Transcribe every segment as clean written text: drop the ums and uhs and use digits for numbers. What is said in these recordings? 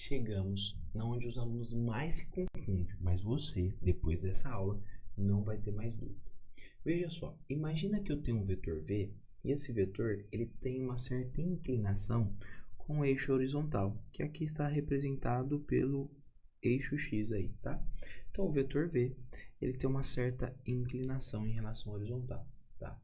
chegamos na onde os alunos mais se confundem, mas você, depois dessa aula, não vai ter mais dúvida. Veja só, imagina que eu tenho um vetor V e esse vetor ele tem uma certa inclinação com o eixo horizontal, que aqui está representado pelo eixo X aí, tá? Então o vetor V ele tem uma certa inclinação em relação à horizontal, tá?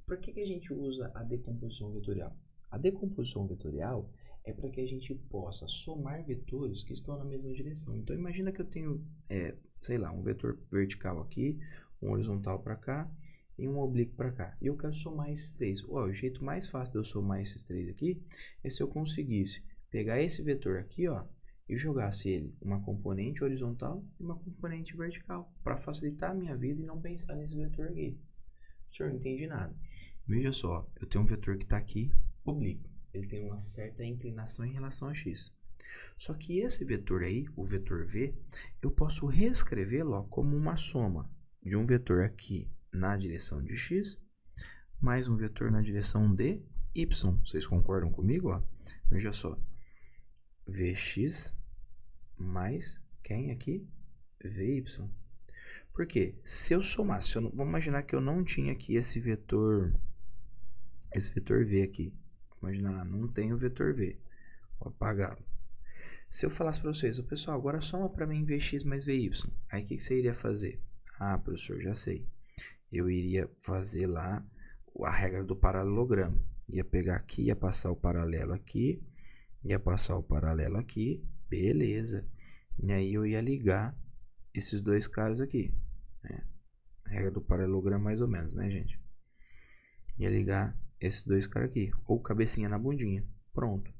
Por que a gente usa a decomposição vetorial? A decomposição vetorial é para que a gente possa somar vetores que estão na mesma direção. Então imagina que eu tenho, sei lá, um vetor vertical aqui, um horizontal para cá e um oblíquo para cá. E eu quero somar esses três. O jeito mais fácil de eu somar esses três aqui é se eu conseguisse pegar esse vetor aqui, ó, e jogasse ele uma componente horizontal e uma componente vertical, para facilitar a minha vida e não pensar nesse vetor aqui. O senhor não entende nada. Veja só, eu tenho um vetor que está aqui, oblíquo. Ele tem uma certa inclinação em relação a x. Só que esse vetor aí, o vetor v, eu posso reescrevê-lo como uma soma de um vetor aqui na direção de x, mais um vetor na direção de y. Vocês concordam comigo? Ó? Veja só, vx mais quem aqui? Vy. Por quê? Se eu somasse, vamos imaginar que eu não tinha aqui esse vetor V aqui. Imaginar, não tem o vetor V. Vou apagá-lo. Se eu falasse para vocês, pessoal, agora soma para mim Vx mais Vy. Aí o que você iria fazer? Ah, professor, já sei. Eu iria fazer lá a regra do paralelogramo. Ia pegar aqui, ia passar o paralelo aqui, ia passar o paralelo aqui, beleza. E aí eu ia ligar esses dois caras aqui. Né? Regra do paralelogramo mais ou menos, né, gente? Ia ligar esses dois caras aqui, ou cabecinha na bundinha. Pronto.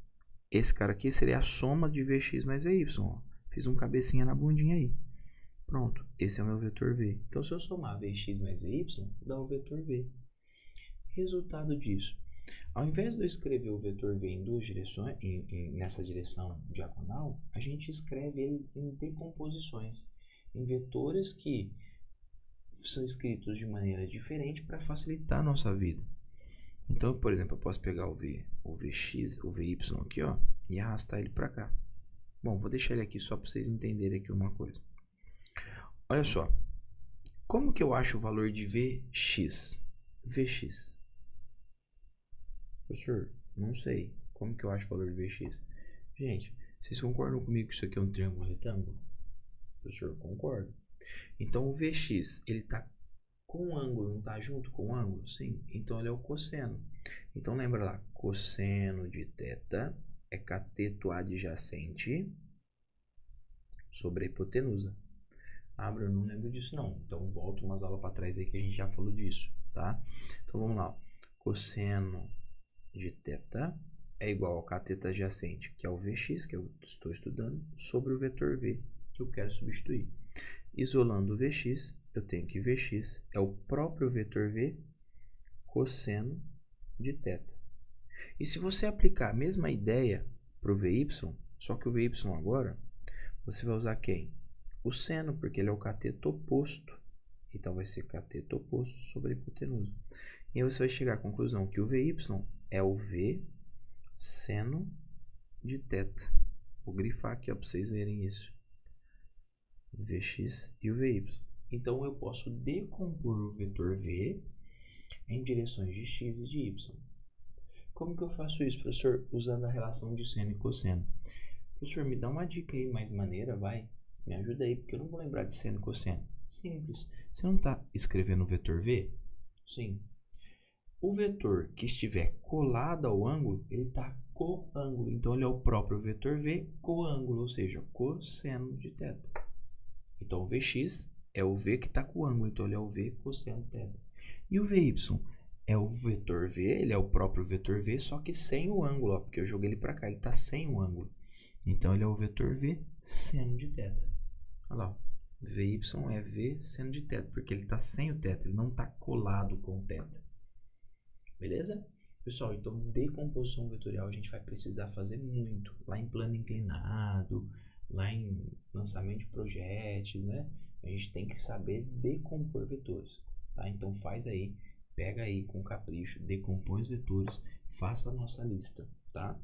Esse cara aqui seria a soma de Vx mais Vy. Ó. Fiz um cabecinha na bundinha aí. Pronto. Esse é o meu vetor V. Então, se eu somar Vx mais Vy, dá o vetor V. Resultado disso. Ao invés de eu escrever o vetor V em duas direções, nessa direção diagonal, a gente escreve ele em decomposições, em vetores que são escritos de maneira diferente para facilitar a nossa vida. Então, por exemplo, eu posso pegar o Vx, o Vy aqui, ó, e arrastar ele para cá. Bom, vou deixar ele aqui só para vocês entenderem aqui uma coisa. Olha só, como que eu acho o valor de Vx? Vx. Professor, não sei. Como que eu acho o valor de Vx? Gente, vocês concordam comigo que isso aqui é um triângulo retângulo? Professor, concordo. Então, o Vx, ele está com o ângulo, não está junto com o ângulo? Sim. Então, ele é o cosseno. Então, lembra lá, cosseno de θ é cateto adjacente sobre a hipotenusa. Ah, Bruno, não lembro disso não. Então, volta umas aulas para trás aí que a gente já falou disso, tá? Então, vamos lá. Cosseno de θ é igual ao cateto adjacente, que é o Vx, que eu estou estudando, sobre o vetor V, que eu quero substituir. Isolando o Vx, eu tenho que Vx é o próprio vetor V cosseno de θ. E se você aplicar a mesma ideia para o Vy, só que o Vy agora, você vai usar quem? O seno, porque ele é o cateto oposto. Então vai ser cateto oposto sobre a hipotenusa. E aí você vai chegar à conclusão que o Vy é o V seno de θ. Vou grifar aqui para vocês verem isso. Vx e o Vy. Então eu posso decompor o vetor V em direções de x e de y. Como que eu faço isso, professor? Usando a relação de seno e cosseno. Professor, me dá uma dica aí mais maneira, vai? Me ajuda aí, porque eu não vou lembrar de seno e cosseno. Simples. Você não está escrevendo o vetor V? Sim. O vetor que estiver colado ao ângulo, ele está coângulo. Então, ele é o próprio vetor V coângulo, ou seja, cosseno de θ. Então, o Vx é o V que está com o ângulo, então ele é o V cosseno de θ. E o Vy é o vetor V, ele é o próprio vetor V, só que sem o ângulo, ó, porque eu joguei ele para cá, ele está sem o ângulo. Então, ele é o vetor V seno de θ. Olha lá, Vy é V seno de θ, porque ele está sem o θ, ele não está colado com o θ. Beleza? Pessoal, então decomposição vetorial a gente vai precisar fazer muito. Lá em plano inclinado, lá em lançamento de projetos, né? A gente tem que saber decompor vetores, tá? Então faz aí, pega aí com capricho, decompõe os vetores, faça a nossa lista, tá?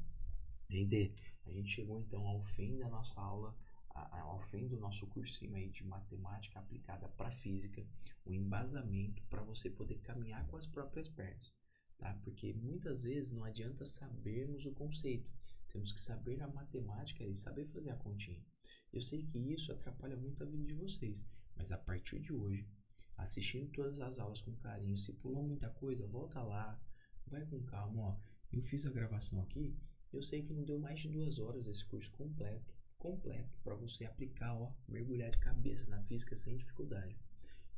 A gente chegou então ao fim da nossa aula, ao fim do nosso cursinho aí de matemática aplicada para física, o embasamento para você poder caminhar com as próprias pernas, tá? Porque muitas vezes não adianta sabermos o conceito, temos que saber a matemática e saber fazer a continha. Eu sei que isso atrapalha muito a vida de vocês, mas a partir de hoje, assistindo todas as aulas com carinho, se pulou muita coisa, volta lá, vai com calma, ó. Eu fiz a gravação aqui. Eu sei que não deu mais de 2 horas esse curso completo, para você aplicar, ó, mergulhar de cabeça na física sem dificuldade.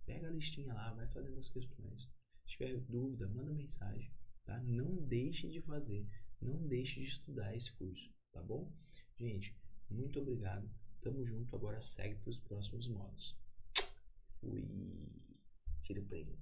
Pega a listinha lá, vai fazendo as questões. Se tiver dúvida, manda mensagem, tá? Não deixe de fazer, não deixe de estudar esse curso, tá bom? Gente, muito obrigado. Tamo junto, agora segue para os próximos módulos. Fui. Tira o prêmio.